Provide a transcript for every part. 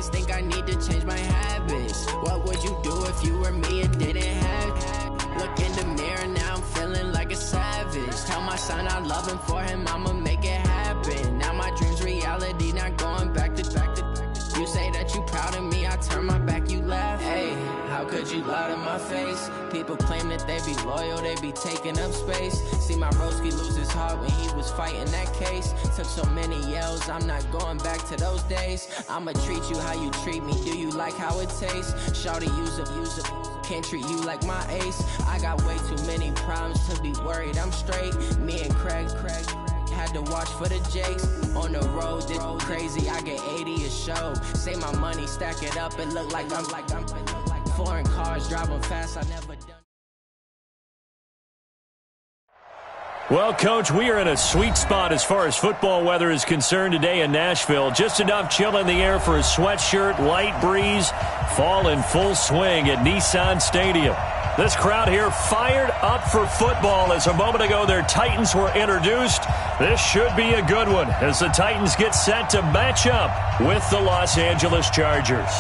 habits. Think I need to change my habits. What would you do if you were me and didn't have? Look in the mirror, now I'm feeling like a savage. Tell my son I love him, for him I'ma make it happen. Now my dream's reality, not going back to. You say that you proud of me, I turn my back, you laugh. Hey, how could you lie to my face? People claim that they be loyal, they be taking up space. See my broski lose his heart when he was fighting that case. Took so many yells, I'm not going back to those days. I'ma treat you how you treat me, do you like how it tastes? Shawty, use up, can't treat you like my ace. I got way too many problems to be worried, I'm straight. Me and Craig had to watch for the Jakes. On the road, this crazy, I get 80 a show. Say my money, stack it up, it look like I'm foreign cars, driving fast, I never done. Well, Coach, we are in a sweet spot as far as football weather is concerned today in Nashville. Just enough chill in the air for a sweatshirt, light breeze, fall in full swing at Nissan Stadium. This crowd here fired up for football as a moment ago their Titans were introduced. This should be a good one as the Titans get set to match up with the Los Angeles Chargers.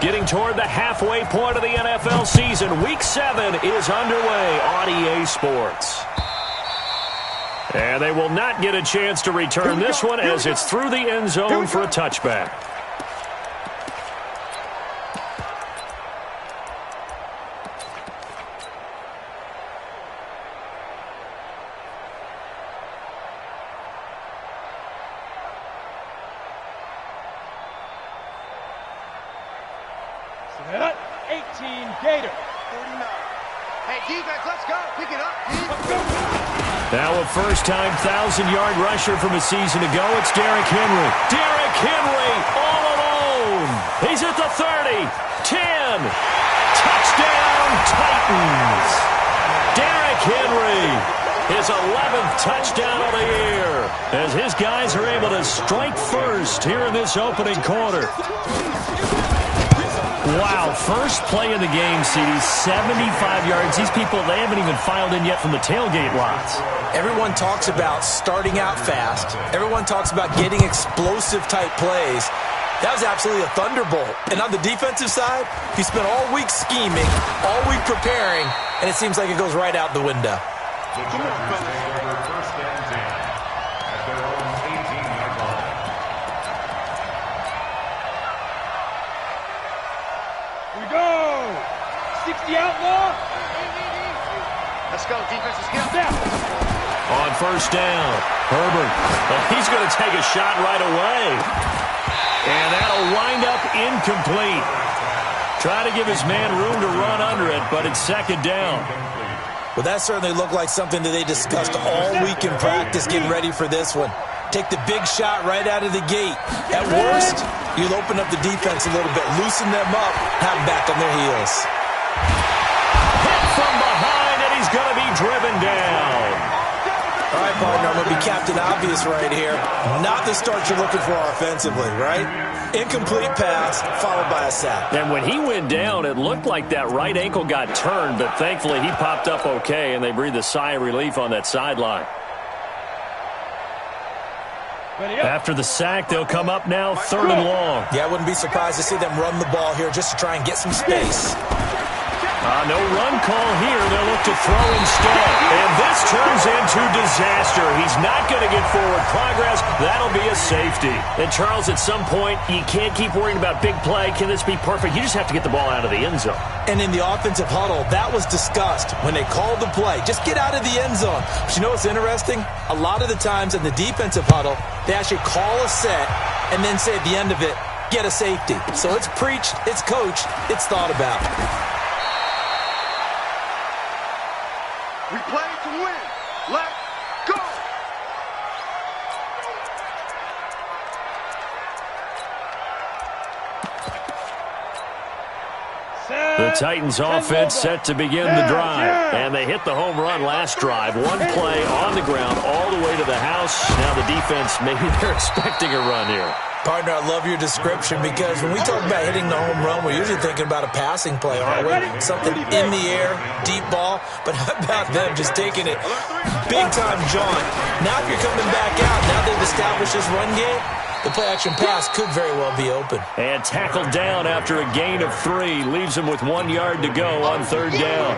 Getting toward the halfway point of the NFL season, Week 7 is underway on EA Sports. And they will not get a chance to return this one as it's through the end zone for a touchback. At 18, Gator. 39. Hey, defense, let's go. Pick it up, Let's go. Now a first-time 1,000-yard rusher from a season ago. It's Derrick Henry. Derrick Henry all alone. He's at the 30, 10. Touchdown, Titans. Derrick Henry, his 11th touchdown of the year, as his guys are able to strike first here in this opening quarter. Wow, first play of the game, CD, 75 yards. These people, they haven't even filed in yet from the tailgate lots. Everyone talks about starting out fast. Everyone talks about getting explosive-type plays. That was absolutely a thunderbolt. And on the defensive side, he spent all week scheming, all week preparing, and it seems like it goes right out the window. The Chargers take over first and 10 at their own 18-yard line. We go. 60 outlaw. Let's go, defense. Let's get Snap. On first down, Herbert. He's going to take a shot right away. And that'll wind up incomplete. Try to give his man room to run under it, but it's second down. Well, that certainly looked like something that they discussed all week in practice getting ready for this one. Take the big shot right out of the gate. At worst, you'll open up the defense a little bit, loosen them up, have them back on their heels. Hit from behind, and he's going to be driven down. All right, partner, I'm going to be Captain Obvious right here. Not the start you're looking for offensively, right? Incomplete pass, followed by a sack. And when he went down, it looked like that right ankle got turned, but thankfully he popped up okay, and they breathed a sigh of relief on that sideline. After the sack, they'll come up now, 3rd and long. Yeah, I wouldn't be surprised to see them run the ball here just to try and get some space. No run call here. They'll look to throw instead. And this turns into disaster. He's not going to get forward progress. That'll be a safety. And, Charles, at some point, you can't keep worrying about big play. Can this be perfect? You just have to get the ball out of the end zone. And in the offensive huddle, that was discussed when they called the play. Just get out of the end zone. But you know what's interesting? A lot of the times in the defensive huddle, they actually call a set and then say at the end of it, get a safety. So it's preached, it's coached, it's thought about. We play to win. Let's go. The Titans offense set to begin the drive. And they hit the home run last drive. One play on the ground all the way to the house. Now the defense, maybe they're expecting a run here. Partner, I love your description because when we talk about hitting the home run, we're usually thinking about a passing play, aren't we? Something in the air, deep ball. But how about them just taking it big-time jaunt? Now if you're coming back out, now they've established this run game, the play-action pass could very well be open. And tackled down after a gain of 3. Leaves him with 1 yard to go on 3rd down.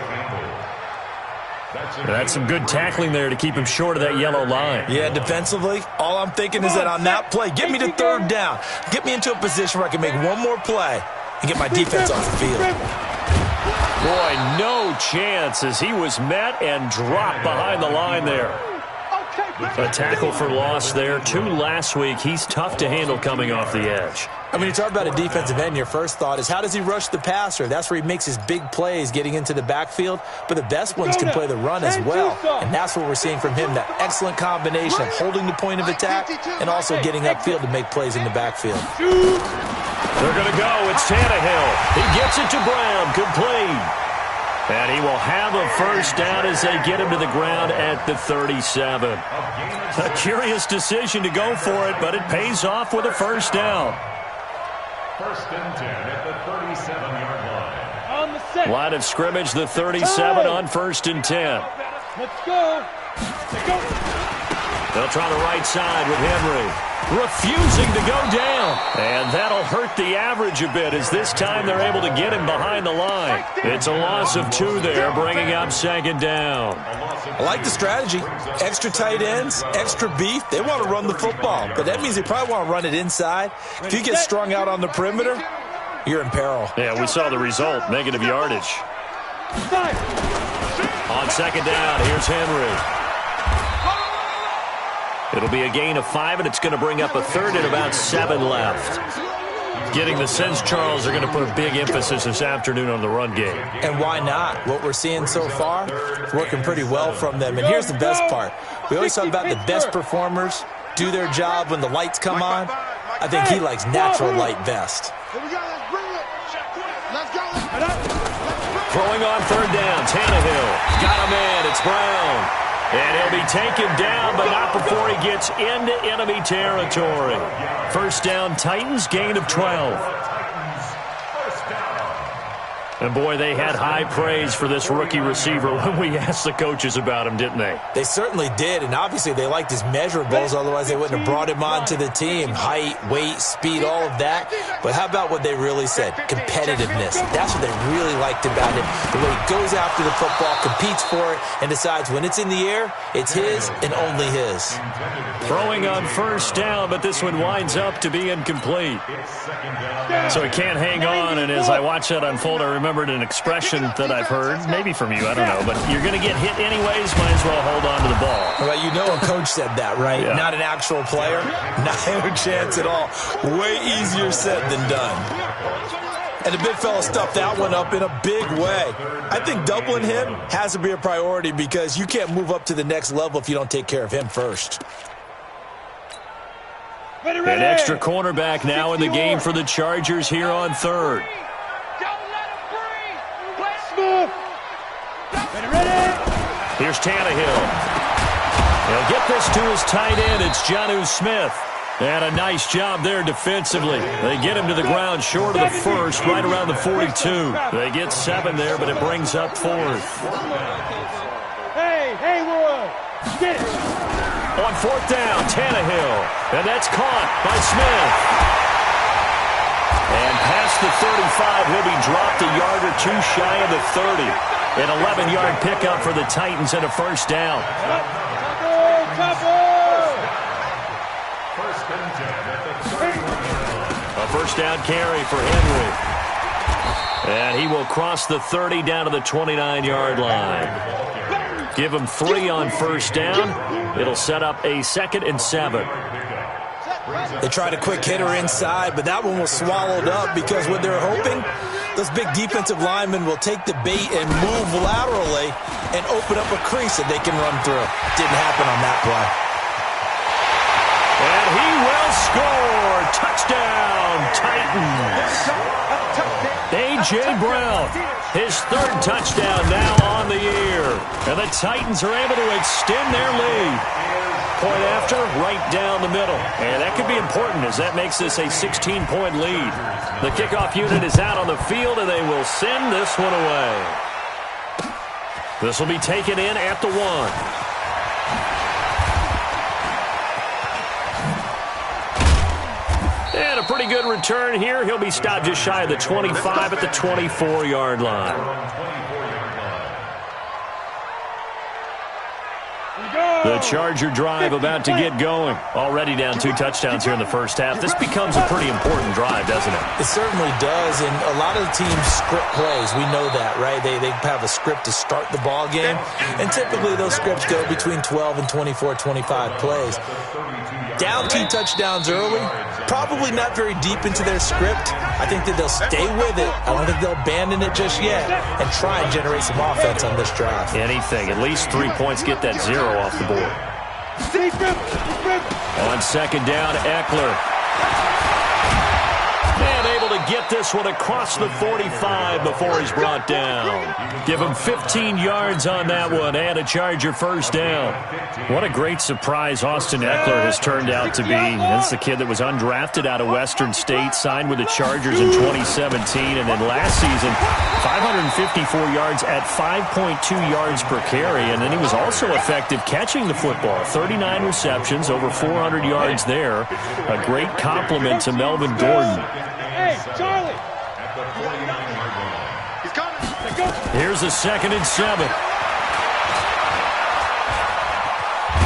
That's some good tackling there to keep him short of that yellow line. Yeah, defensively, all I'm thinking is that on that play, get me to 3rd down. Get me into a position where I can make one more play and get my defense off the field. Boy, no chance as he was met and dropped behind the line there. A tackle for loss there. 2 last week. He's tough to handle coming off the edge. And when you talk about a defensive end, your first thought is how does he rush the passer? That's where he makes his big plays getting into the backfield. But the best ones can play the run as well. And that's what we're seeing from him, that excellent combination of holding the point of attack and also getting upfield to make plays in the backfield. They're going to go. It's Tannehill. He gets it to Brown. Complete. And he will have a first down as they get him to the ground at the 37. A curious decision to go for it, but it pays off with a first down. 1st and 10 at the 37-yard line. On the set. Line of scrimmage, the 37 on 1st and 10. Let's go. Let's go. They'll try the right side with Henry. Refusing to go down. And that'll hurt the average a bit as this time they're able to get him behind the line. It's a loss of 2 there, bringing up 2nd down. I like the strategy. Extra tight ends, extra beef. They want to run the football, but that means they probably want to run it inside. If you get strung out on the perimeter, you're in peril. Yeah, we saw the result, negative yardage. On 2nd down, here's Henry. It'll be a gain of 5, and it's going to bring up a 3rd and about 7 left. Getting the sense, Charles, are going to put a big emphasis this afternoon on the run game. And why not? What we're seeing so far, working pretty well from them. And here's the best part. We always talk about the best performers do their job when the lights come on. I think he likes natural light best. Here we go. Let's bring it. Let's go. Throwing on 3rd down, Tannehill. Got him in. It's Brown. And he'll be taken down, but not before he gets into enemy territory. First down, Titans, gain of 12. And, boy, they had high praise for this rookie receiver when we asked the coaches about him, didn't they? They certainly did, and obviously they liked his measurables, otherwise they wouldn't have brought him onto the team. Height, weight, speed, all of that. But how about what they really said? Competitiveness. That's what they really liked about him. The way he goes after the football, competes for it, and decides when it's in the air, it's his and only his. Throwing on 1st down, but this one winds up to be incomplete. So he can't hang on, and as I watch that unfold, I remembered an expression that I've heard, maybe from you, I don't know, but you're going to get hit anyways, might as well hold on to the ball. Well, you know a coach said that, right? Yeah. Not an actual player. Not a chance at all. Way easier said than done. And the big fella stuffed that one up in a big way. I think doubling him has to be a priority because you can't move up to the next level if you don't take care of him first. An extra cornerback now in the game for the Chargers here on 3rd. Here's Tannehill. He'll get this to his tight end. It's Jonnu Smith. And a nice job there defensively. They get him to the ground short of the 1st, right around the 42. They get 7 there, but it brings up 4th. Hey, Haywood, get it. On 4th down, Tannehill. And that's caught by Smith. And past the 35, he'll be dropped a yard or 2 shy of the 30. An 11-yard pickup for the Titans and a first down. A first down carry for Henry. And he will cross the 30 down to the 29-yard line. Give him 3 on first down. It'll set up a 2nd and 7. They tried a quick hitter inside, but that one was swallowed up because what they're hoping, those big defensive linemen will take the bait and move laterally and open up a crease that they can run through. Didn't happen on that play. And he will score. Touchdown, Titans. A.J. Brown, his third touchdown now on the year. And the Titans are able to extend their lead. Point after, right down the middle. And that could be important as that makes this a 16-point lead. The kickoff unit is out on the field, and they will send this one away. This will be taken in at the 1. And a pretty good return here. He'll be stopped just shy of the 25 at the 24-yard line. The Charger drive about to get going. Already down 2 touchdowns here in the first half. This becomes a pretty important drive, doesn't it? It certainly does, and a lot of the teams script plays. We know that, right? They have a script to start the ball game, and typically those scripts go between 12 and 24, 25 plays. Down 2 touchdowns early, probably not very deep into their script. I think that they'll stay with it. I don't think they'll abandon it just yet and try and generate some offense on this drive. Anything. At least 3 points, get that 0 off the board. On second down, Eckler. And able to get this one across the 45 before he's brought down. Give him 15 yards on that one and a Charger first down. What a great surprise Austin Eckler has turned out to be. That's the kid that was undrafted out of Western State, signed with the Chargers in 2017, and then last season, 554 yards at 5.2 yards per carry, and then he was also effective catching the football. 39 receptions, over 400 yards there. A great compliment to Melvin Gordon. Hey, Charlie! Here's a 2nd and 7.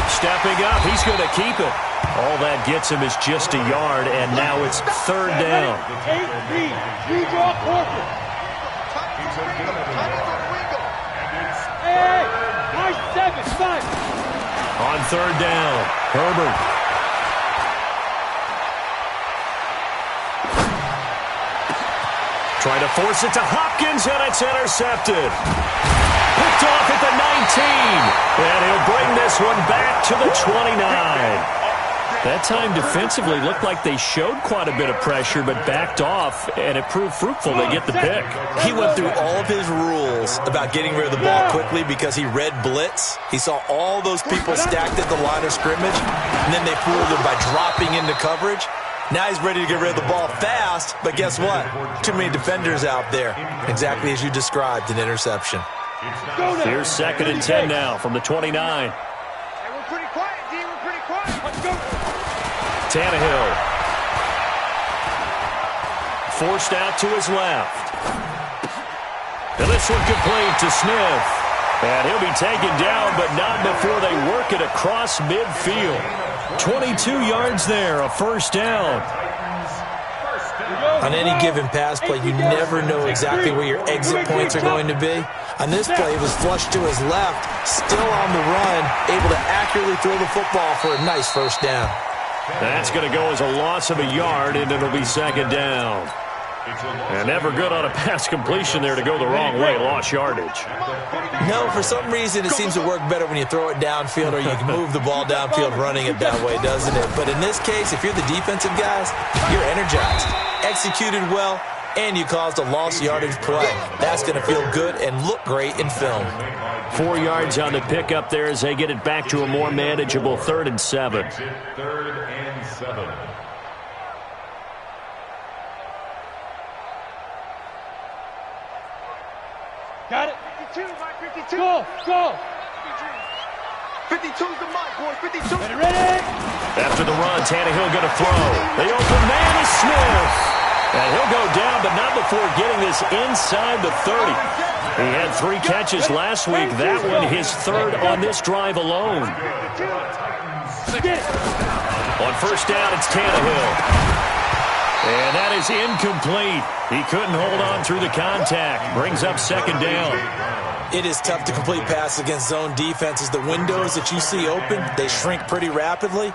Stepping up, he's going to keep it. All that gets him is just a yard, and now it's 3rd down. 8-3, redraw corporate. Hey, nice 7, 5. On 3rd down, Herbert. Trying to force it to Hopkins, and it's intercepted. Picked off at the 19. And he'll bring this one back to the 29. That time defensively looked like they showed quite a bit of pressure, but backed off, and it proved fruitful. They get the pick. He went through all of his rules about getting rid of the ball quickly because he read blitz. He saw all those people stacked at the line of scrimmage, and then they fooled him by dropping into coverage. Now he's ready to get rid of the ball fast, but guess what? Too many defenders out there. Exactly as you described, an interception. Here's 2nd and 10 now from the 29. Hey, we're pretty quiet, D. We're pretty quiet. Let's go. Tannehill. Forced out to his left. And this one complete to Smith. And he'll be taken down, but not before they work it across midfield. 22 yards there, a first down. On any given pass play, you never know exactly where your exit points are going to be. On this play, it was flushed to his left, still on the run, able to accurately throw the football for a nice first down. That's going to go as a loss of a yard, and it'll be 2nd down. And never good on a pass completion there to go the wrong way, lost yardage. No, for some reason it seems to work better when you throw it downfield or you can move the ball downfield running it that way, doesn't it? But in this case, if you're the defensive guys, you're energized, executed well, and you caused a lost yardage play. That's going to feel good and look great in film. 4 yards on the pickup there as they get it back to a more manageable 3rd and 7. 3rd and 7. Got it? 52, Mike, 52. Go, go. 52's the mic, boys. 52. Ready? After the run, Tannehill going to throw. The open man is Smith. And he'll go down, but not before getting this inside the 30. He had 3 catches last week. That one his 3rd on this drive alone. On first down, it's Tannehill. And that is incomplete. He couldn't hold on through the contact. Brings up 2nd down. It is tough to complete passes against zone defenses. The windows that you see open, they shrink pretty rapidly.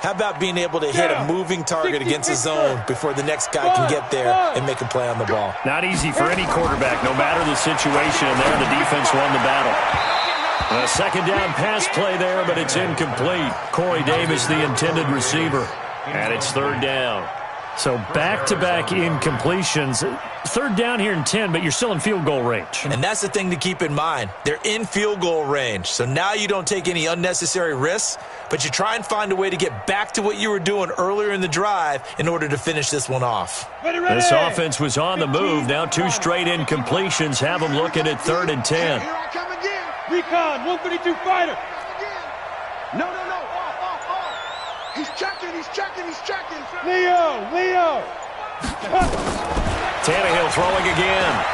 How about being able to hit a moving target against a zone before the next guy can get there and make a play on the ball? Not easy for any quarterback, no matter the situation. And there, the defense won the battle. A 2nd down pass play there, but it's incomplete. Corey Davis, the intended receiver. And it's 3rd down. So back-to-back incompletions. Third down here and 10, but you're still in field goal range. And that's the thing to keep in mind. They're in field goal range. So now you don't take any unnecessary risks, but you try and find a way to get back to what you were doing earlier in the drive in order to finish this one off. Ready. This offense was on the move. Now 2 straight incompletions have them looking at 3rd and 10. Here I come again. Recon, 132 fighter. No. Off. He's checking. Leo. Tannehill throwing again.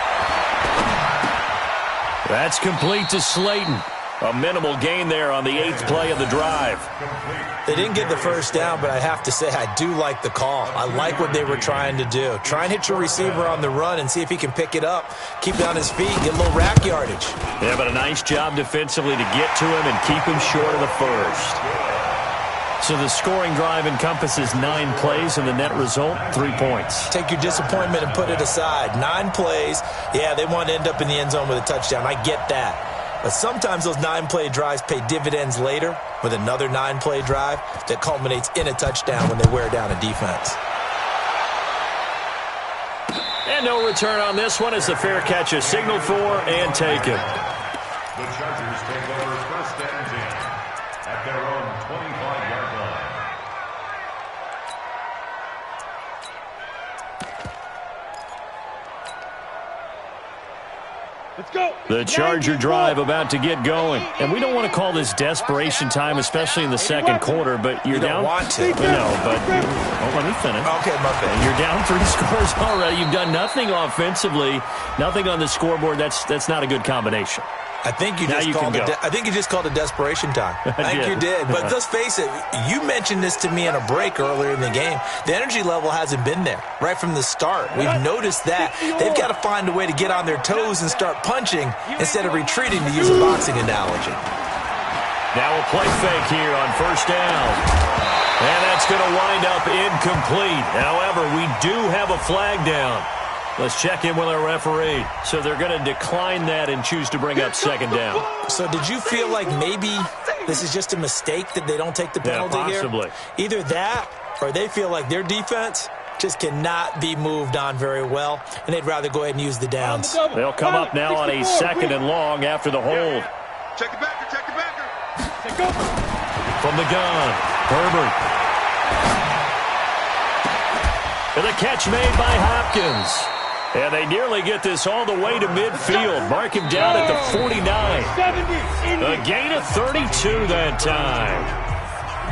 That's complete to Slayton. A minimal gain there on the 8th play of the drive. They didn't get the first down, but I have to say I do like the call. I like what they were trying to do. Try and hit your receiver on the run and see if he can pick it up, keep it on his feet, get a little rack yardage. Yeah, but a nice job defensively to get to him and keep him short of the first. So the scoring drive encompasses 9 plays, and the net result, 3 points. Take your disappointment and put it aside. 9 plays. Yeah, they want to end up in the end zone with a touchdown. I get that. But sometimes those 9-play drives pay dividends later with another 9-play drive that culminates in a touchdown when they wear down a defense. And no return on this one as the fair catch is signaled for and taken. The Chargers take over 1st and 10 at their own 25-yard line. Let's go. The Charger drive about to get going. And we don't want to call this desperation time, especially in the second quarter, but you're down. You don't want to. No, but let me finish. Okay, my bad. You're down 3 scores already. You've done nothing offensively, nothing on the scoreboard. That's not a good combination. I think you just called it desperation time. I think you did. But let's face it, you mentioned this to me in a break earlier in the game. The energy level hasn't been there right from the start. We've noticed that. They've got to find a way to get on their toes and start punching instead of retreating, to use a boxing analogy. Now a play fake here on 1st down. And that's going to wind up incomplete. However, we do have a flag down. Let's check in with our referee. So they're going to decline that and choose to bring up 2nd down. So did you feel like maybe this is just a mistake that they don't take the penalty here? Possibly. Either that or they feel like their defense just cannot be moved on very well, and they'd rather go ahead and use the downs. They'll come up now on a 2nd and long after the hold. Check the backer. From the gun, Herbert. And the catch made by Hopkins. And they nearly get this all the way to midfield. Mark him down at the 49. A gain of 32 that time.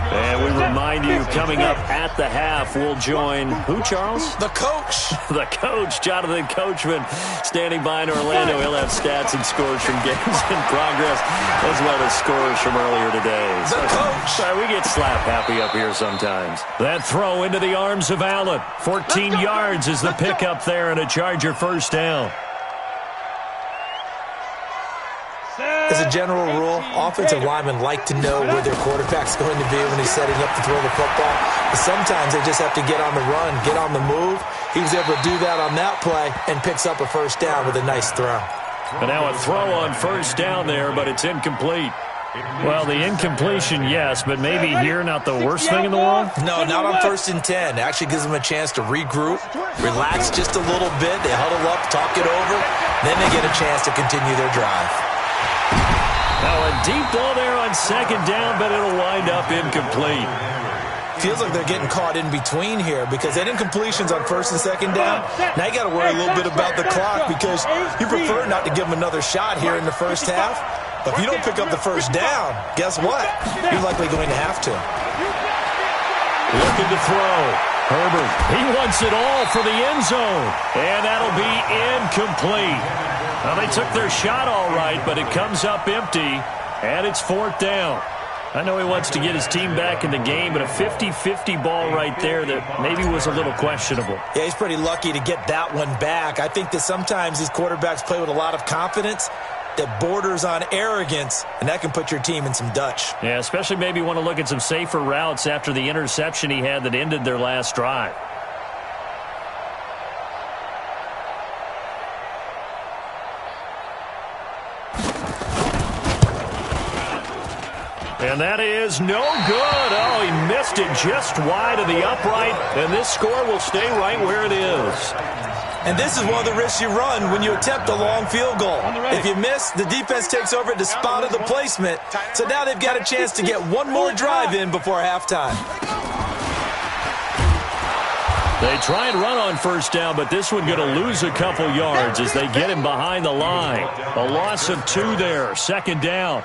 And we remind you, coming up at the half, we'll join who, Charles? The coach. The coach, Jonathan Coachman, standing by in Orlando. He'll have stats and scores from games in progress, as well as scores from earlier today. The coach. Sorry, we get slap happy up here sometimes. That throw into the arms of Allen. 14 yards is the pickup there, and a Charger 1st down. As a general rule, offensive linemen like to know where their quarterback's going to be when he's setting up to throw the football. But sometimes they just have to get on the run, get on the move. He was able to do that on that play and picks up a 1st down with a nice throw. And now a throw on 1st down there, but it's incomplete. Well, the incompletion, yes, but maybe here not the worst thing in the world? No, not on 1st and 10. It actually gives them a chance to regroup, relax just a little bit. They huddle up, talk it over. Then they get a chance to continue their drive. Now a deep ball there on 2nd down, but it'll wind up incomplete. Feels like they're getting caught in between here because that incompletion's on 1st and 2nd down. Now you got to worry a little bit about the clock because you prefer not to give them another shot here in the 1st half. But if you don't pick up the 1st down, guess what? You're likely going to have to. Looking to throw. Herbert, he wants it all for the end zone. And that'll be incomplete. Well, they took their shot all right, but it comes up empty, and it's 4th down. I know he wants to get his team back in the game, but a 50-50 ball right there that maybe was a little questionable. Yeah, he's pretty lucky to get that one back. I think that sometimes these quarterbacks play with a lot of confidence that borders on arrogance, and that can put your team in some Dutch. Yeah, especially maybe want to look at some safer routes after the interception he had that ended their last drive. And that is no good. Oh, he missed it just wide of the upright, and this score will stay right where it is. And this is one of the risks you run when you attempt a long field goal. If you miss, the defense takes over at the spot of the placement. So now they've got a chance to get one more drive in before halftime. They try and run on first down, but this one going to lose a couple yards as they get him behind the line. A loss of 2 there, second down.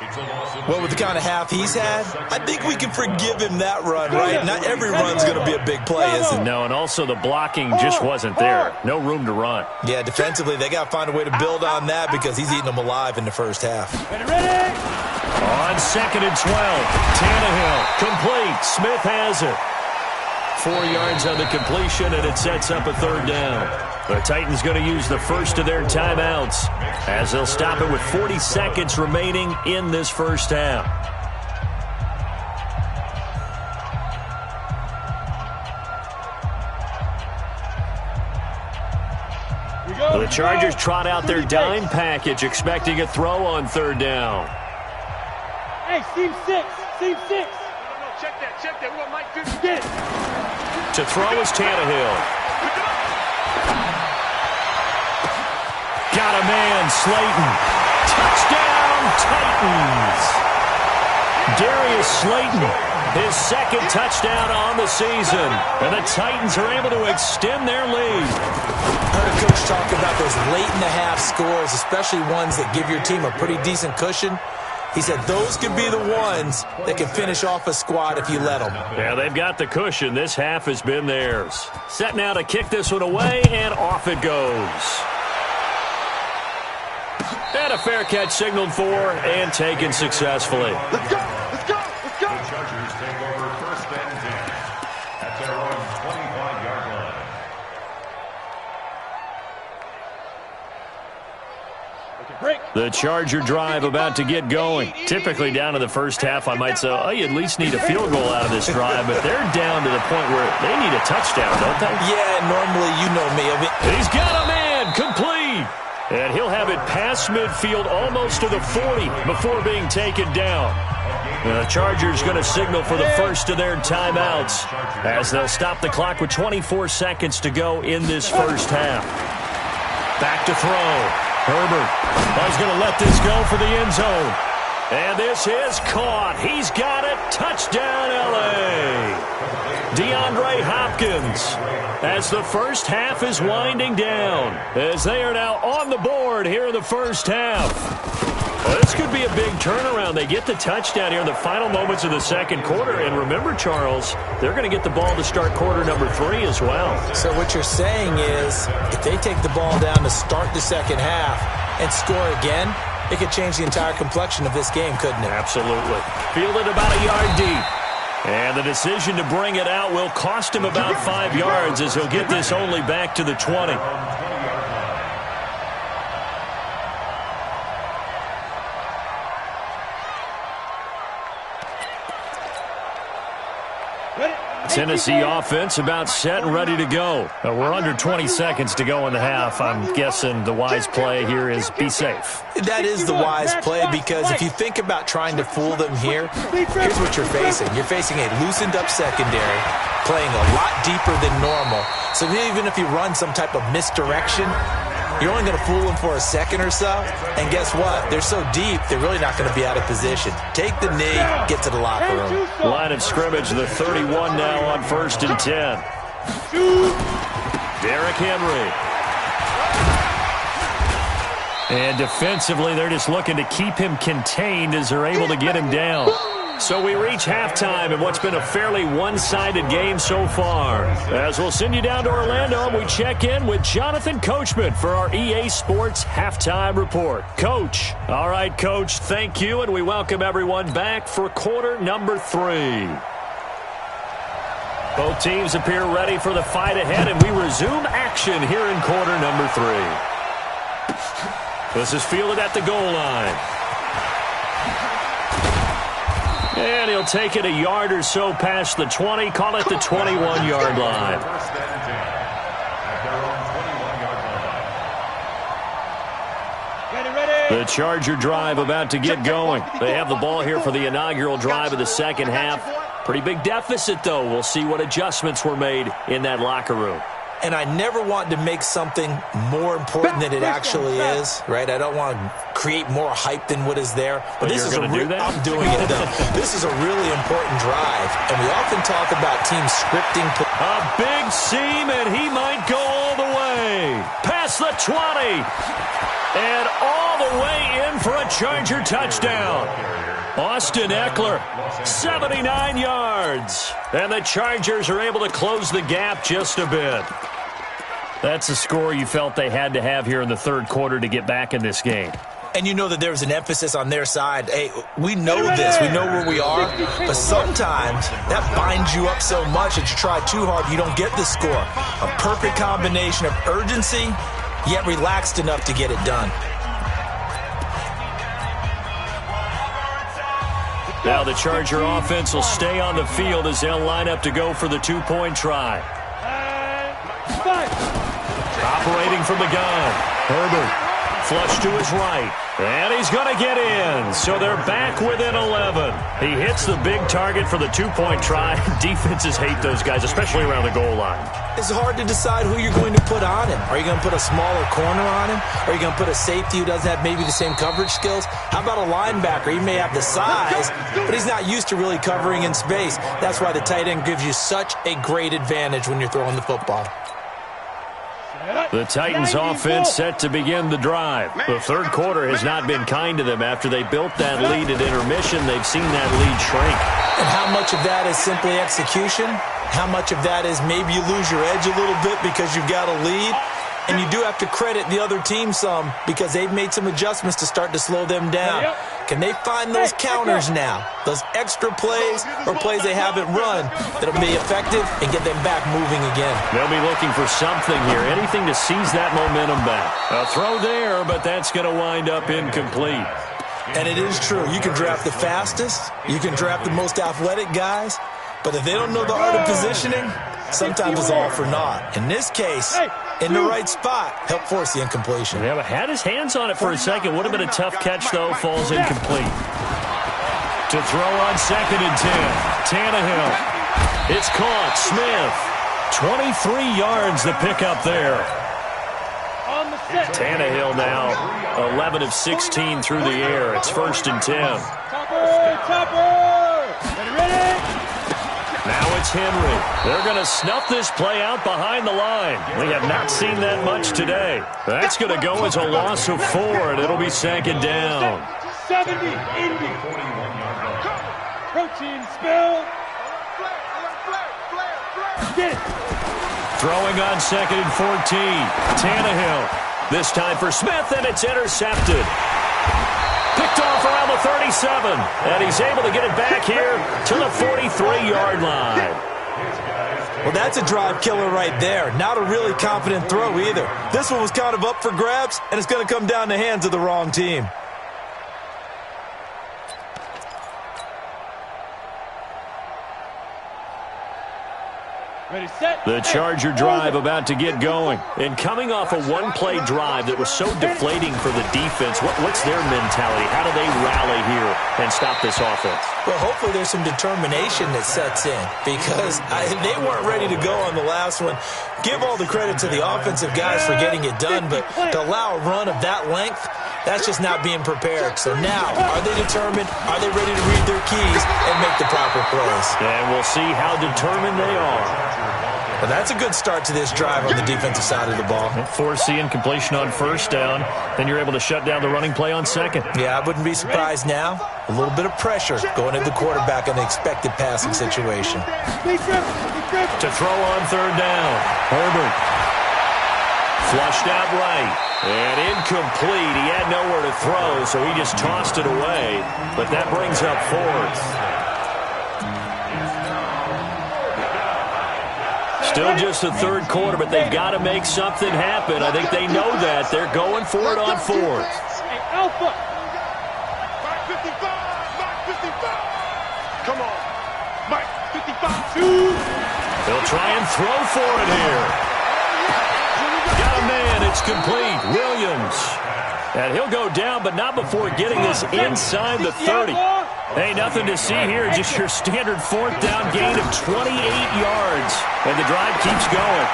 Well, with the kind of half he's had, I think we can forgive him that run, right? Not every run's going to be a big play, is it? No, and also the blocking just wasn't there. No room to run. Yeah, defensively, they got to find a way to build on that because he's eating them alive in the first half. On second and 12, Tannehill, complete. Smith has it. 4 yards on the completion, and it sets up a third down. The Titans going to use the first of their timeouts as they'll stop it with 40 seconds remaining in this first half. The Chargers trot out their dime package, expecting a throw on third down. Hey, Steve 6. Steve 6. Check that. We want Mike 50. Get it. To throw is Tannehill. Got a man, Slayton. Touchdown, Titans. Darius Slayton, his second touchdown on the season. And the Titans are able to extend their lead. I heard a coach talk about those late-in-the-half scores, especially ones that give your team a pretty decent cushion. He said those could be the ones that can finish off a squad if you let them. Yeah, they've got the cushion. This half has been theirs. Set now to kick this one away, and off it goes. And a fair catch signaled for and taken successfully. Let's go. The Chargers take over first and 10 at their own 25-yard line. The Charger drive about to get going. Typically down to the first half, I might say, oh, you at least need a field goal out of this drive, but they're down to the point where they need a touchdown, don't they? Yeah, normally, you know me. He's got a man, complete. And he'll have it past midfield almost to the 40 before being taken down. The Chargers going to signal for the first of their timeouts as they'll stop the clock with 24 seconds to go in this first half. Back to throw. Herbert is going to let this go for the end zone. And this is caught. He's got it. Touchdown, L.A. DeAndre Hopkins as the first half is winding down as they are now on the board here in the first half. Well, this could be a big turnaround. They get the touchdown here in the final moments of the second quarter. And remember, Charles, they're going to get the ball to start quarter number 3 as well. So what you're saying is if they take the ball down to start the second half and score again, it could change the entire complexion of this game, couldn't it? Absolutely. Fielded about a yard deep. And the decision to bring it out will cost him about 5 yards as he'll get this only back to the 20. Tennessee offense about set and ready to go. We're under 20 seconds to go in the half. I'm guessing the wise play here is be safe. That is the wise play because if you think about trying to fool them here, here's what you're facing. You're facing a loosened up secondary, playing a lot deeper than normal. So even if you run some type of misdirection, you're only going to fool them for a second or so. And guess what? They're so deep, they're really not going to be out of position. Take the knee, get to the locker room. Line of scrimmage, the 31 now on first and 10. Derrick Henry. And defensively, they're just looking to keep him contained as they're able to get him down. So we reach halftime in what's been a fairly one-sided game so far. As we'll send you down to Orlando, and we check in with Jonathan Coachman for our EA Sports Halftime Report. Coach. All right, Coach, thank you, and we welcome everyone back for quarter number 3. Both teams appear ready for the fight ahead, and we resume action here in quarter number 3. This is fielded at the goal line. And he'll take it a yard or so past the 20, call it the 21-yard line. First and 10 at their own 21-yard The Charger drive about to get going. They have the ball here for the inaugural drive of the second half. Pretty big deficit, though. We'll see what adjustments were made in that locker room. And I never want to make something more important than it actually is, right? I don't want to create more hype than what is there. But this is I'm doing it, though. This is a really important drive. And we often talk about teams scripting. A big seam, and he might go all the way. Past the 20. And all the way in for a Charger touchdown. Austin Eckler, 79 yards. And the Chargers are able to close the gap just a bit. That's a score you felt they had to have here in the third quarter to get back in this game. And you know that there was an emphasis on their side. Hey, we know this. We know where we are. But sometimes that binds you up so much that you try too hard, you don't get the score. A perfect combination of urgency, yet relaxed enough to get it done. Now the Charger offense will stay on the field as they'll line up to go for the two-point try. Operating from the gun, Herbert. Flush to his right, and he's going to get in. So they're back within 11. He hits the big target for the two-point try. Defenses hate those guys, especially around the goal line. It's hard to decide who you're going to put on him. Are you going to put a smaller corner on him? Are you going to put a safety who doesn't have maybe the same coverage skills? How about a linebacker? He may have the size, but he's not used to really covering in space. That's why the tight end gives you such a great advantage when you're throwing the football. The Titans offense set to begin the drive. The third quarter has not been kind to them. After they built that lead at intermission, they've seen that lead shrink. And how much of that is simply execution? How much of that is maybe you lose your edge a little bit because you've got a lead? And you do have to credit the other team some because they've made some adjustments to start to slow them down. Can they find those counters now, those extra plays or plays they haven't run that'll be effective and get them back moving again? They'll be looking for something here, anything to seize that momentum back. A throw there, but that's going to wind up incomplete. And it is true. You can draft the fastest. You can draft the most athletic guys. But if they don't know the art of positioning, sometimes it's all for naught. In this case, in the right spot, help force the incompletion. Yeah, but had his hands on it for a second. Would have been a tough catch, though. Falls incomplete. To throw on 2nd and 10. Tannehill. It's caught. Smith. 23 yards the pickup there. Tannehill now 11 of 16 through the air. It's 1st and 10. Now it's Henry. They're going to snuff this play out behind the line. We have not seen that much today. That's going to go as a loss of 4, and it'll be 2nd down. 70, Indy. Protein spill. Get it. Throwing on 2nd and 14. Tannehill. This time for Smith, and it's intercepted. Picked off around the 37, and he's able to get it back here to the 43-yard line. Well, that's a drive killer right there. Not a really confident throw either. This one was kind of up for grabs, and it's going to come down the hands of the wrong team. Ready, set. The Charger drive about to get going. And coming off a one-play drive that was so deflating for the defense, what's their mentality? How do they rally here and stop this offense? Well, hopefully there's some determination that sets in because they weren't ready to go on the last one. Give all the credit to the offensive guys for getting it done, but to allow a run of that length, that's just not being prepared. So now, are they determined? Are they ready to read their keys and make the proper plays? And we'll see how determined they are. Well, that's a good start to this drive on the defensive side of the ball. Force the incompletion on 1st down. Then you're able to shut down the running play on 2nd. Yeah, I wouldn't be surprised now. A little bit of pressure going at the quarterback in the expected passing situation. To throw on 3rd down. Herbert. Flushed out right. And incomplete. He had nowhere to throw, so he just tossed it away. But that brings up 4th. Still just the third quarter, but they've got to make something happen. I think they know that. They're going for it on 4th. Hey, Alpha. Mike 55. Mike 55. Come on. Mike 55. 2. They'll try and throw for it here. Got a man. It's complete. Williams. And he'll go down, but not before getting this inside the 30. Hey, nothing to see here, just your standard 4th down gain of 28 yards. And the drive keeps going.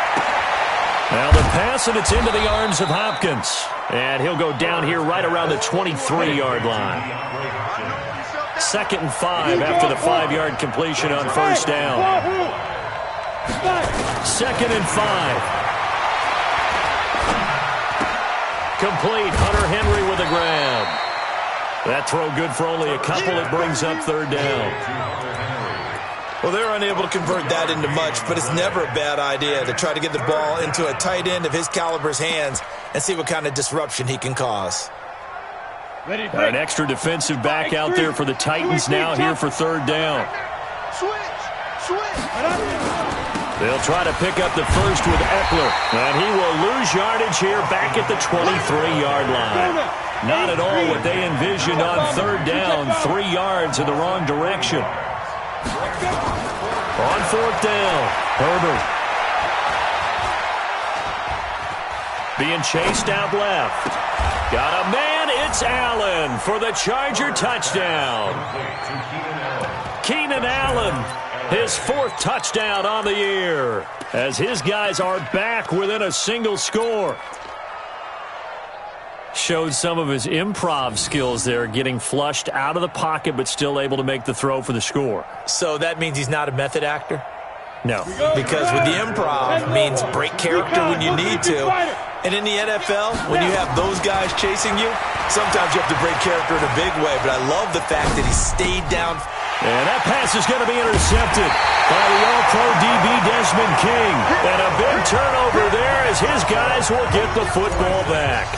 Now the pass, and it's into the arms of Hopkins. And he'll go down here right around the 23-yard line. 2nd and 5 after the 5-yard completion on 1st down. 2nd and 5. Complete. Hunter Henry with a grab. That throw good for only a couple. It brings up 3rd down. Well, they're unable to convert that into much, but it's never a bad idea to try to get the ball into a tight end of his caliber's hands and see what kind of disruption he can cause. An extra defensive back out there for the Titans now here for 3rd down. They'll try to pick up the first with Eckler, and he will lose yardage here back at the 23-yard line. Not at all what they envisioned on 3rd down. 3 yards in the wrong direction. On 4th down, Herbert. Being chased out left. Got a man, it's Allen for the Charger touchdown. Keenan Allen, his 4th touchdown on the year, as his guys are back within a single score. Showed some of his improv skills there, getting flushed out of the pocket but still able to make the throw for the score. So that means he's not a method actor? No. Because with the improv means break character when you need to. And in the NFL, when you have those guys chasing you, sometimes you have to break character in a big way. But I love the fact that he stayed down. And that pass is going to be intercepted by the All-Pro DB Desmond King. And a big turnover there as his guys will get the football back.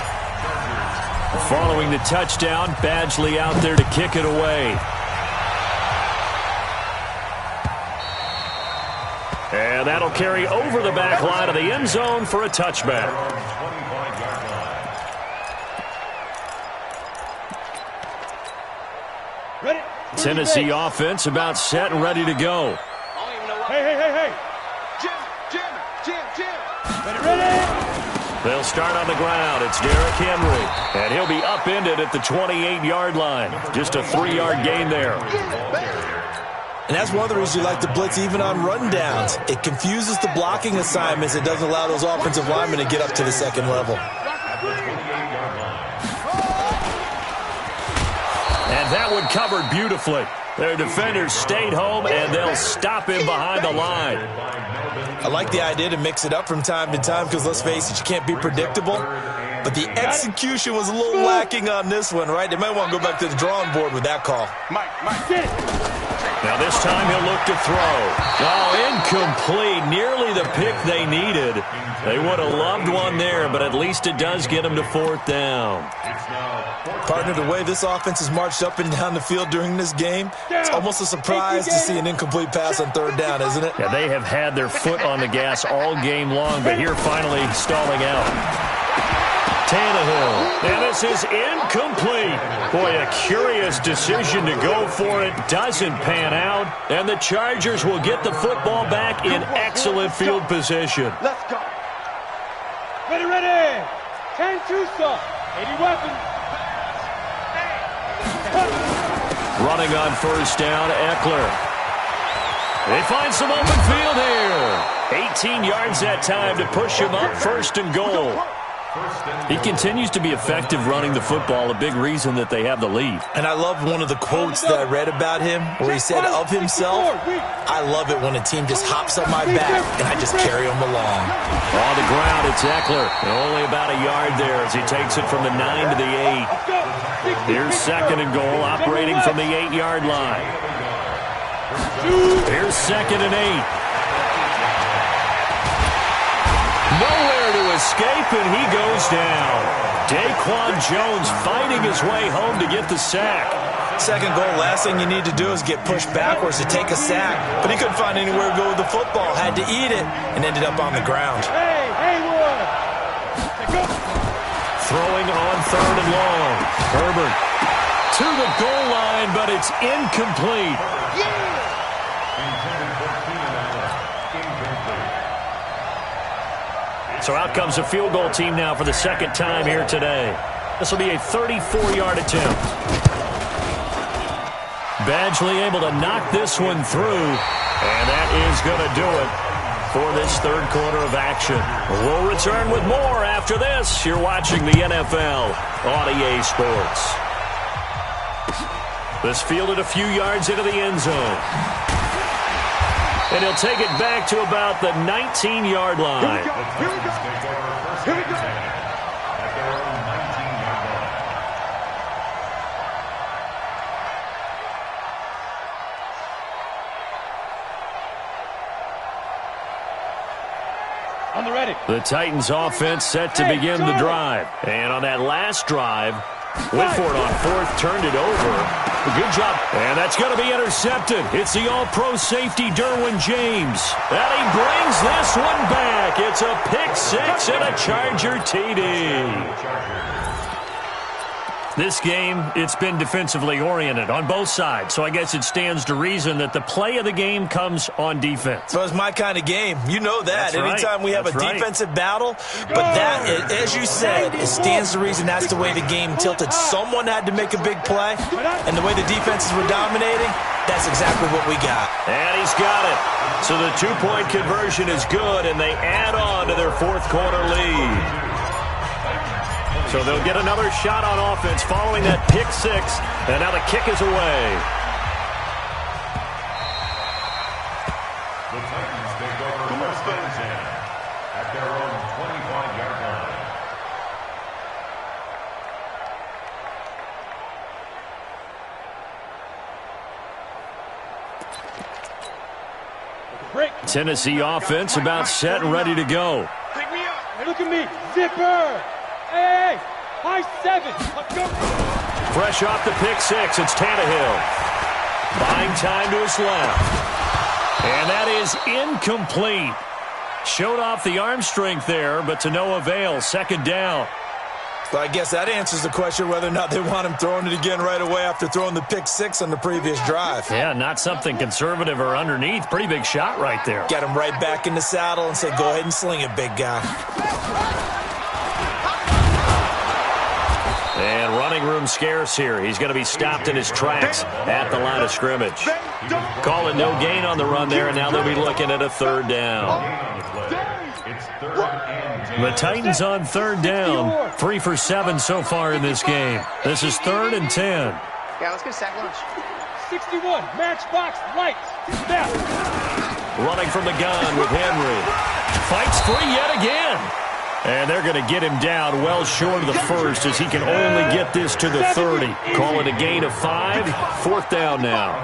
Following the touchdown, Badgley out there to kick it away. And that'll carry over the back line of the end zone for a touchback. Tennessee offense about set and ready to go. Hey. Jim. Ready. They'll start on the ground. It's Derrick Henry. And he'll be upended at the 28-yard line. Just a 3-yard gain there. And that's one of the reasons you like to blitz even on rundowns. It confuses the blocking assignments. It doesn't allow those offensive linemen to get up to the 2nd level. And that one covered beautifully. Their defenders stayed home, and they'll stop him behind the line. I like the idea to mix it up from time to time because, let's face it, you can't be predictable. But the execution was a little lacking on this one, right? They might want to go back to the drawing board with that call. Mike. Now this time he'll look to throw. Oh, incomplete. Nearly the pick they needed. They would have loved one there, but at least it does get them to 4th down. Partner, the way this offense has marched up and down the field during this game, it's almost a surprise to see an incomplete pass on 3rd down, isn't it? Yeah, they have had their foot on the gas all game long, but here finally stalling out. Tannehill, and this is incomplete. Boy, a curious decision to go for it. Doesn't pan out, and the Chargers will get the football back in excellent field position. Let's go. Ready. 10 Tucson. 80 weapons. Running on 1st down, Eckler. They find some open field here. 18 yards that time to push him up 1st and goal. He continues to be effective running the football, a big reason that they have the lead. And I love one of the quotes that I read about him where he said of himself, I love it when a team just hops on my back and I just carry them along. On the ground, it's Eckler. Only about a yard there as he takes it from the 9 to the 8. Here's 2nd and goal, operating from the 8-yard line. Here's 2nd and 8. Nowhere to escape, and he goes down. Daquan Jones fighting his way home to get the sack. 2nd goal, last thing you need to do is get pushed backwards to take a sack. But he couldn't find anywhere to go with the football, had to eat it, and ended up on the ground. Throwing on 3rd and long. Herbert to the goal line, but it's incomplete. So out comes the field goal team now for the 2nd time here today. This will be a 34-yard attempt. Badgley able to knock this one through, and that is going to do it for this third quarter of action. We'll return with more after this. You're watching the NFL on EA Sports. This fielded a few yards into the end zone. And he'll take it back to about the 19-yard line. Here we go. Here we go. At their own 19-yard line. On the ready. The Titans offense set to begin the drive. And on that last drive, went for it on fourth, turned it over. Good job. And that's going to be intercepted. It's the all-pro safety, Derwin James. And he brings this one back. It's a pick six and a Charger TD. This game, it's been defensively oriented on both sides, so I guess it stands to reason that the play of the game comes on defense. So it's my kind of game. You know that. Anytime we have a defensive battle, but that, as you said, it stands to reason that's the way the game tilted. Someone had to make a big play, and the way the defenses were dominating, that's exactly what we got. And he's got it. So the two-point conversion is good, and they add on to their fourth quarter lead. So they'll get another shot on offense following that pick six, and now the kick is away. The Titans take over first and 10 at their own 25-yard line. Break. Tennessee offense about set and ready to go. Pick me up. Hey, look at me. Zipper. Hey, high seven. Let's go. Fresh off the pick six, it's Tannehill. Buying time to his left. And that is incomplete. Showed off the arm strength there, but to no avail. Second down. So I guess that answers the question whether or not they want him throwing it again right away after throwing the pick six on the previous drive. Yeah, not something conservative or underneath. Pretty big shot right there. Get him right back in the saddle and say, go ahead and sling it, big guy. And running room scarce here. He's going to be stopped in his tracks at the line of scrimmage. Calling no gain on the run there, and now they'll be looking at a third down. The Titans on third down. 3 for 7 so far in this game. This is 3rd and 10. Yeah, let's get a sack lunch. 61, matchbox, lights. Step. Running from the gun with Henry. Fights free yet again. And they're going to get him down well short of the first as he can only get this to the 30. Call it a gain of 5. 4th down now.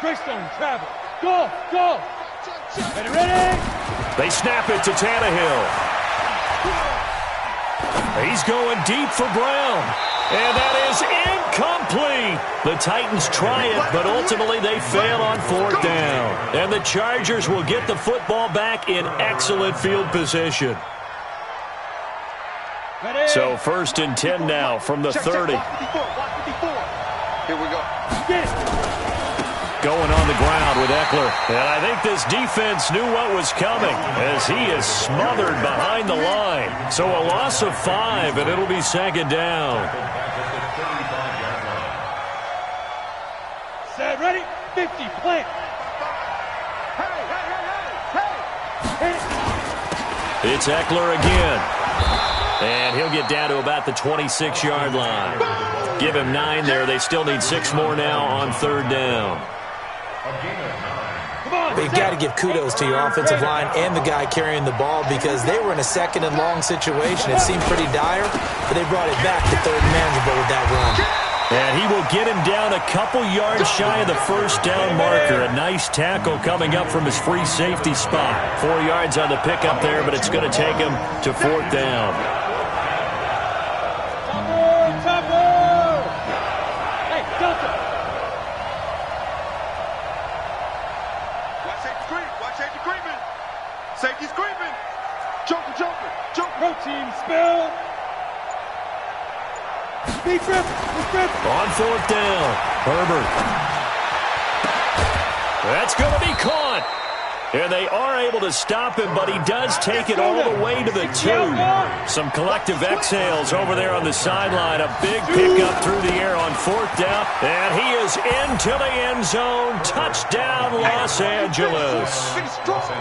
Greystone, travel. Go, go. Ready, ready. They snap it to Tannehill. He's going deep for Brown. And that is incomplete. The Titans try it, but ultimately they fail on 4th down. And the Chargers will get the football back in excellent field position. So 1st and 10 now from the 30. Here we go. Going on the ground with Eckler. And I think this defense knew what was coming as he is smothered behind the line. So a loss of 5, and it'll be 2nd down. Set, ready, 50, plant. It's Eckler again. And he'll get down to about the 26-yard line. Give him 9 there. They still need 6 more now on 3rd down. But you got to give kudos to your offensive line and the guy carrying the ball because they were in a 2nd and long situation. It seemed pretty dire, but they brought it back to 3rd and manageable with that run. And he will get him down a couple yards shy of the 1st down marker. A nice tackle coming up from his free safety spot. 4 yards on the pickup there, but it's going to take him to 4th down. Hey, Delta. Watch safety creeping. Safety's creeping. Joker. Protein spill. Speed trip. On 4th down, Herbert. That's going to be caught. And they are able to stop him, but he does take it all the way to the 2. Some collective exhales over there on the sideline. A big pickup through the air on 4th down. And he is into the end zone. Touchdown, Los Angeles.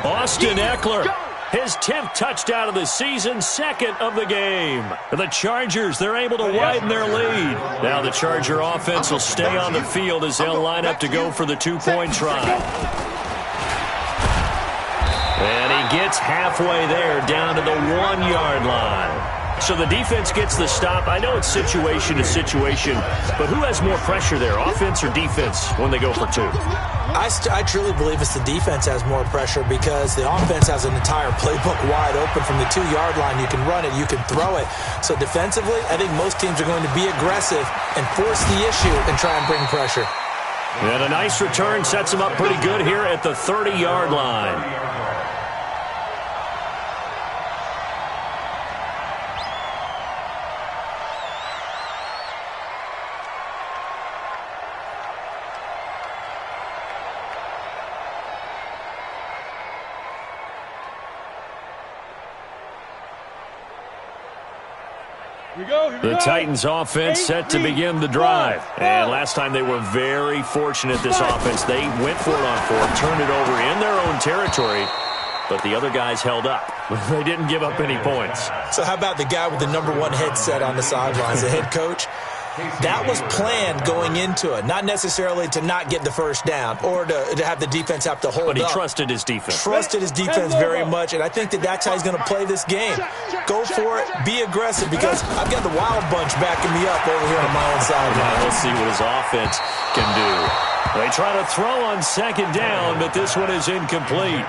Austin Eckler. His 10th touchdown of the season, 2nd of the game. The Chargers, they're able to widen their lead. Now the Charger offense will stay on the field as they'll line up to go for the 2-point try. And he gets halfway there, down to the 1-yard line. So the defense gets the stop. I know it's situation to situation, but who has more pressure there, offense or defense, when they go for 2? I truly believe it's the defense has more pressure because the offense has an entire playbook wide open from the 2-yard line. You can run it, you can throw it. So defensively, I think most teams are going to be aggressive and force the issue and try and bring pressure. And a nice return sets them up pretty good here at the 30-yard line. The Titans offense set to begin the drive. And last time they were very fortunate, this offense. They went for it on 4th, turned it over in their own territory, but the other guys held up. They didn't give up any points. So how about the guy with the #1 headset on the sidelines, the head coach? That was planned going into it, not necessarily to not get the first down or to have the defense have to hold up. But he trusted his defense. Trusted his defense very much, and I think that's how he's going to play this game. Go for it, be aggressive, because I've got the wild bunch backing me up over here on my own sideline. Now we'll see what his offense can do. They try to throw on 2nd down, but this one is incomplete.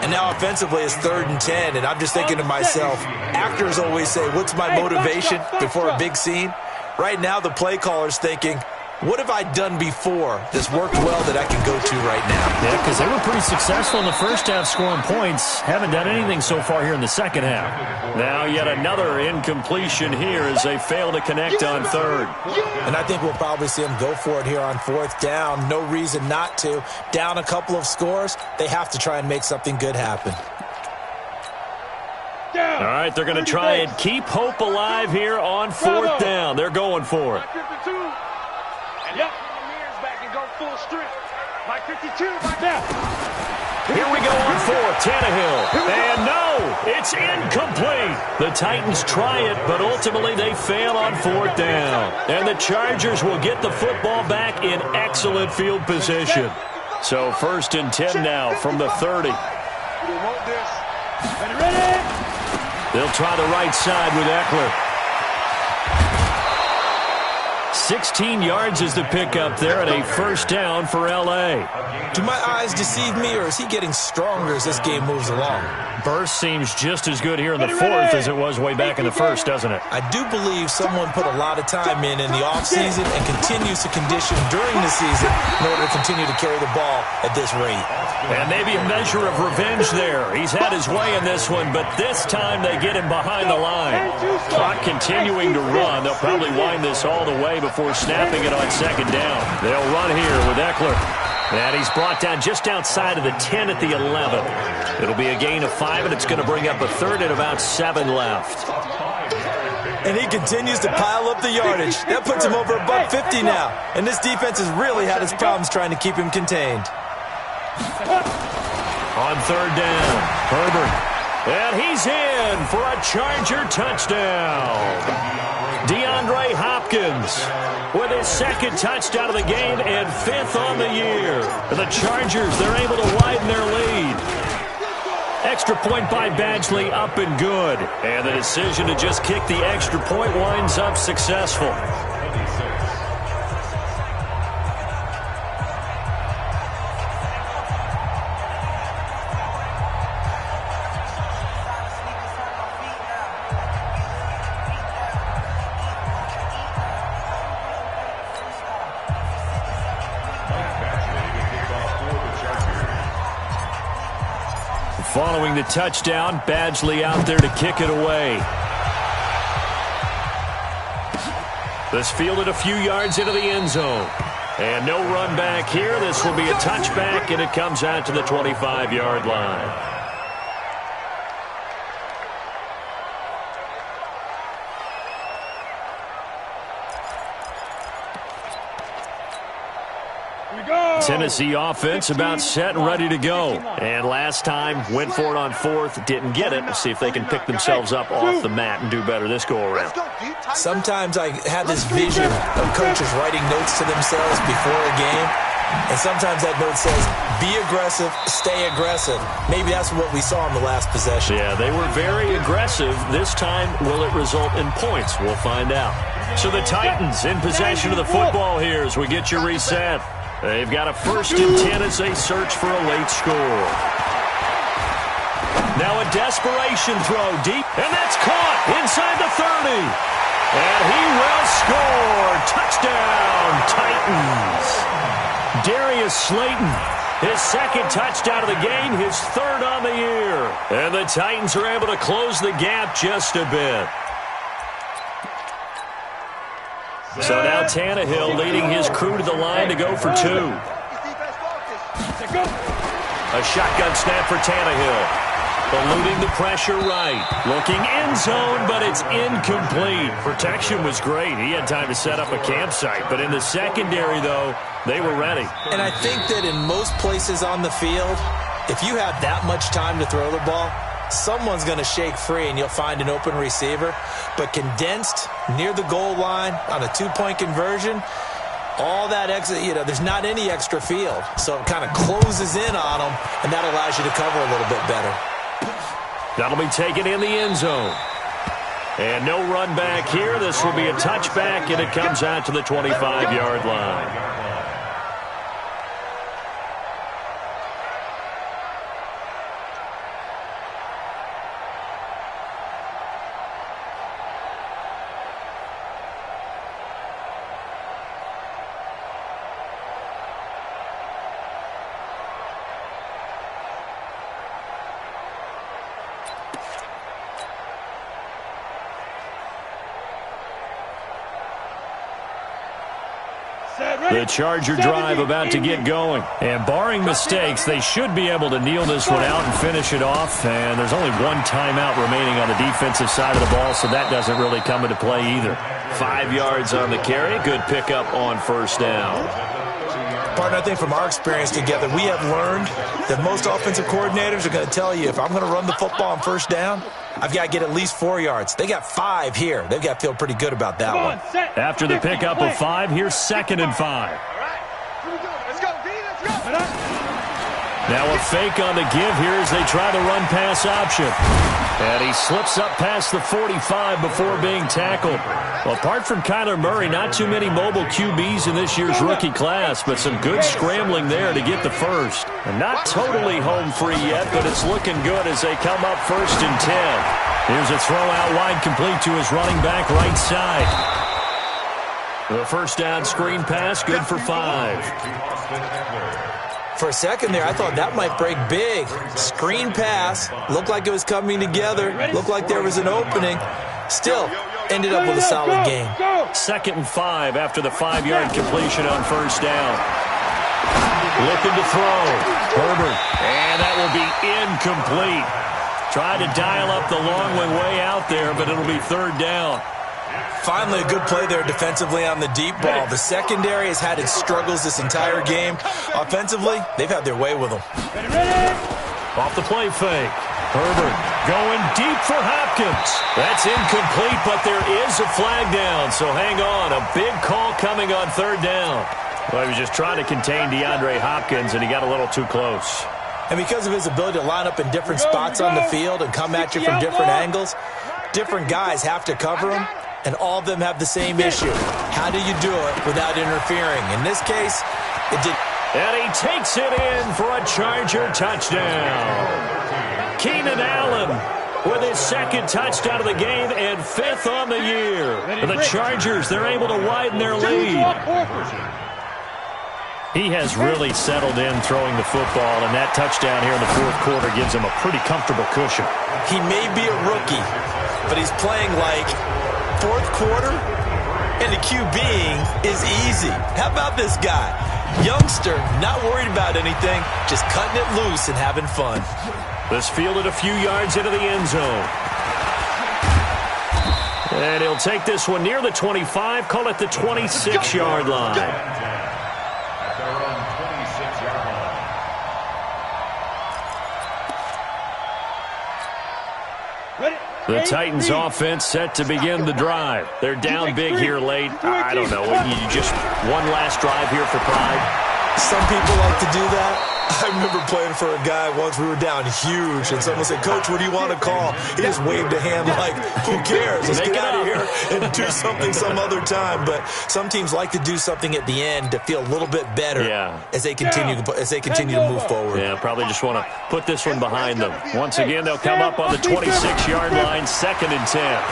And now offensively it's 3rd and 10, and I'm just thinking to myself, actors always say, what's my motivation before a big scene? Right now, the play caller's thinking, what have I done before that's worked well that I can go to right now? Yeah, because they were pretty successful in the first half scoring points. Haven't done anything so far here in the second half. Now yet another incompletion here as they fail to connect on 3rd. And I think we'll probably see them go for it here on 4th down. No reason not to. Down a couple of scores, they have to try and make something good happen. All right, they're going to try and keep hope alive here on 4th down. They're going for it. Yep. Back and go full strength. Like 52, right now. Here we go on 4th, Tannehill. And no, it's incomplete. The Titans try it, but ultimately they fail on 4th down. And the Chargers will get the football back in excellent field position. So 1st and 10 now from the 30. Ready? They'll try the right side with Eckler. 16 yards is the pickup there and a 1st down for L.A. Do my eyes deceive me, or is he getting stronger as this game moves along? Burst seems just as good here in the 4th as it was way back in the 1st, doesn't it? I do believe someone put a lot of time in the offseason and continues to condition during the season in order to continue to carry the ball at this rate. And maybe a measure of revenge there. He's had his way in this one, but this time they get him behind the line. Clock continuing to run. They'll probably wind this all the way before snapping it on 2nd down. They'll run here with Eckler. And he's brought down just outside of the 10 at the 11th. It'll be a gain of 5, and it's going to bring up a 3rd and about 7 left. And he continues to pile up the yardage. That puts him over above 50 now. And this defense has really had its problems trying to keep him contained. On 3rd down, Herbert. And he's in for a Charger touchdown. DeAndre Hopkins with his 2nd touchdown of the game and 5th on the year. The Chargers, they're able to widen their lead. Extra point by Badgley, up and good. And the decision to just kick the extra point winds up successful. Following the touchdown, Badgley out there to kick it away. This fielded a few yards into the end zone. And no run back here. This will be a touchback, and it comes out to the 25-yard line. Tennessee offense about set and ready to go. And last time, went for it on fourth, didn't get it. We'll see if they can pick themselves up off the mat and do better this go-around. Sometimes I have this vision of coaches writing notes to themselves before a game. And sometimes that note says, be aggressive, stay aggressive. Maybe that's what we saw in the last possession. Yeah, they were very aggressive. This time, will it result in points? We'll find out. So the Titans in possession of the football here as we get your reset. They've got a 1st and 10 as they search for a late score. Now a desperation throw deep, and that's caught inside the 30. And he will score. Touchdown, Titans. Darius Slayton, his 2nd touchdown of the game, his 3rd on the year. And the Titans are able to close the gap just a bit. So now Tannehill leading his crew to the line to go for 2. A shotgun snap for Tannehill. Eluding the pressure right. Looking end zone, but it's incomplete. Protection was great. He had time to set up a campsite. But in the secondary, though, they were ready. And I think that in most places on the field, if you have that much time to throw the ball, someone's going to shake free and you'll find an open receiver. But condensed near the goal line on a 2-point conversion, all that extra, there's not any extra field. So it kind of closes in on them, and that allows you to cover a little bit better. That'll be taken in the end zone. And no run back here. This will be a touchback, and it comes out to the 25-yard line. The Charger drive about to get going. And barring mistakes, they should be able to kneel this one out and finish it off. And there's only 1 timeout remaining on the defensive side of the ball, so that doesn't really come into play either. 5 yards on the carry. Good pickup on 1st down. Partner, I think from our experience together, we have learned that most offensive coordinators are going to tell you, if I'm going to run the football on 1st down, I've got to get at least 4 yards. They got 5 here. They've got to feel pretty good about that one. After the pickup of 5, here's 2nd and 5. All right. Here we go. Let's go, D. Let's go. Now a fake on the give here as they try the run-pass option. And he slips up past the 45 before being tackled. Well, apart from Kyler Murray, not too many mobile QBs in this year's rookie class, but some good scrambling there to get the 1st. And not totally home free yet, but it's looking good as they come up 1st and 10. Here's a throw out wide complete to his running back right side. The 1st down screen pass, good for 5. For a second there, I thought that might break big. Screen pass. Looked like it was coming together. Looked like there was an opening. Still, ended up with a solid game. 2nd and 5 after the 5-yard completion on 1st down. Looking to throw. Herbert. And that will be incomplete. Tried to dial up the long one way out there, but it'll be 3rd down. Finally, a good play there defensively on the deep ball. The secondary has had its struggles this entire game. Offensively, they've had their way with them. Off the play fake. Herbert going deep for Hopkins. That's incomplete, but there is a flag down, so hang on. A big call coming on 3rd down. Well, he was just trying to contain DeAndre Hopkins, and he got a little too close. And because of his ability to line up in different spots on the field and come at you from different angles, different guys have to cover him. And all of them have the same issue. How do you do it without interfering? In this case, it did. And he takes it in for a Charger touchdown. Keenan Allen with his 2nd touchdown of the game and 5th on the year. For the Chargers, they're able to widen their lead. He has really settled in throwing the football, and that touchdown here in the 4th quarter gives him a pretty comfortable cushion. He may be a rookie, but he's playing like 4th quarter And the QBing is easy. How about this guy? Youngster, not worried about anything, just cutting it loose and having fun. This fielded a few yards into the end zone. And he'll take this one near the 25, call it the 26-yard line. At their own 26-yard line. The Titans offense set to begin the drive. They're down big here late. I don't know. You just one last drive here for pride. Some people like to do that. I remember playing for a guy once. We were down huge, and someone said, "Coach, what do you want to call?" He just waved a hand like, who cares? Let's get out of here and do something some other time. But some teams like to do something at the end to feel a little bit better as they continue to move forward. Yeah, probably just want to put this one behind them. Once again, they'll come up on the 26-yard line, 2nd and 10.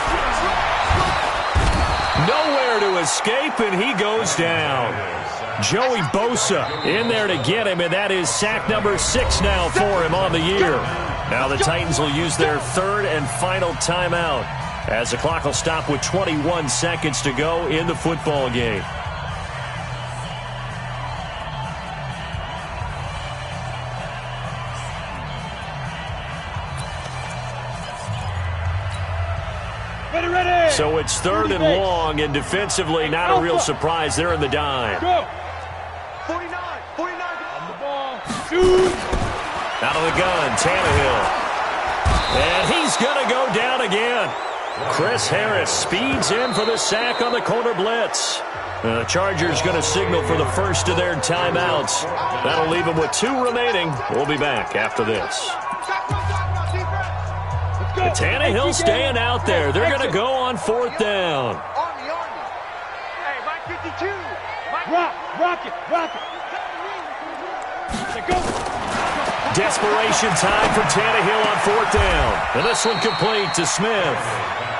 Nowhere to escape, and he goes down. Joey Bosa in there to get him, and that is sack number 6 now for him on the year. Now the Titans will use their 3rd and final timeout as the clock will stop with 21 seconds to go in the football game. So it's 3rd and long, and defensively, not a real surprise. They're in the dime. Go. 49. On the ball. Shoot. Out of the gun, Tannehill. And he's going to go down again. Chris Harris speeds in for the sack on the corner blitz. The Chargers going to signal for the first of their timeouts. That'll leave them with 2 remaining. We'll be back after this. Tannehill staying out there. They're going to go on 4th down. Hey, Mike 52. Rock it. Go. Desperation time for Tannehill on 4th down. And this one complete to Smith.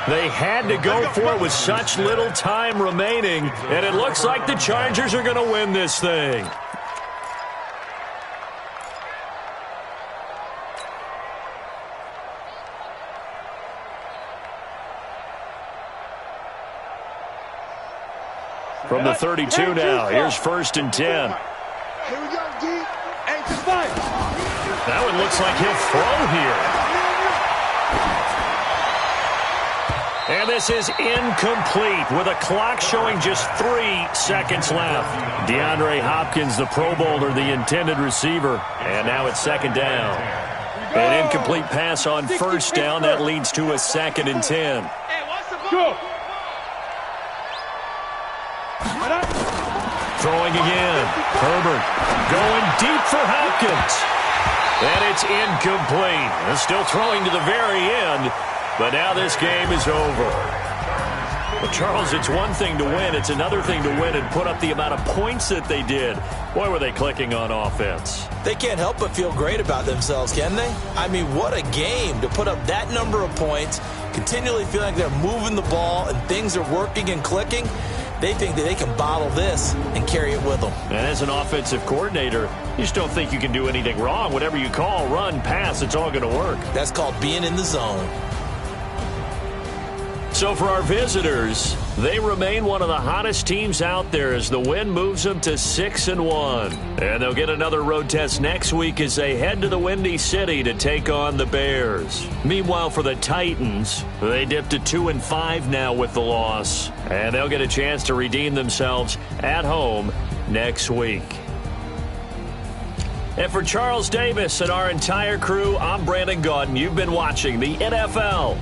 They had to go for it with such little time remaining, and it looks like the Chargers are going to win this thing. From the 32 now, here's 1st and 10. Here we go, D. 8-5. That one looks like he'll throw here. And this is incomplete with a clock showing just 3 seconds left. DeAndre Hopkins, the Pro Bowler, the intended receiver. And now it's 2nd down. An incomplete pass on 1st down. That leads to a 2nd and 10. Go. Throwing again. Herbert going deep for Hopkins. And it's incomplete. They're still throwing to the very end, but now this game is over. Well, Charles, it's one thing to win. It's another thing to win and put up the amount of points that they did. Boy, were they clicking on offense. They can't help but feel great about themselves, can they? I mean, what a game to put up that number of points, continually feeling like they're moving the ball and things are working and clicking. They think that they can bottle this and carry it with them. And as an offensive coordinator, you just don't think you can do anything wrong. Whatever you call, run, pass, it's all going to work. That's called being in the zone. So for our visitors, they remain one of the hottest teams out there as the win moves them to 6-1. And they'll get another road test next week as they head to the Windy City to take on the Bears. Meanwhile, for the Titans, they dipped to 2-5 now with the loss. And they'll get a chance to redeem themselves at home next week. And for Charles Davis and our entire crew, I'm Brandon Gaudin. You've been watching the NFL